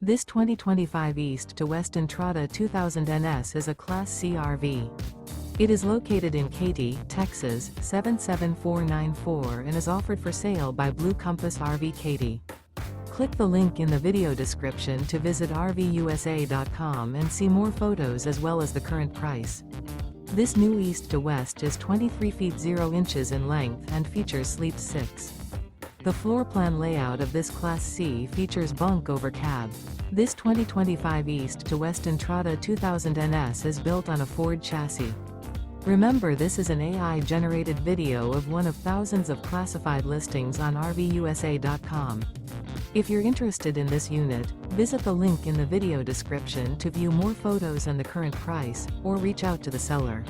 This 2025 East to West Entrada 2000 NS is a Class C RV. It is located in Katy, Texas, 77494 and is offered for sale by Blue Compass RV Katy. Click the link in the video description to visit RVUSA.com and see more photos as well as the current price. This new East to West is 23 feet 0 inches in length and features sleep 6. The floor plan layout of this Class C features bunk over cab. This 2025 East to West Entrada 2000 NS is built on a Ford chassis. Remember, this is an AI-generated video of one of thousands of classified listings on RVUSA.com. If you're interested in this unit, visit the link in the video description to view more photos and the current price, or reach out to the seller.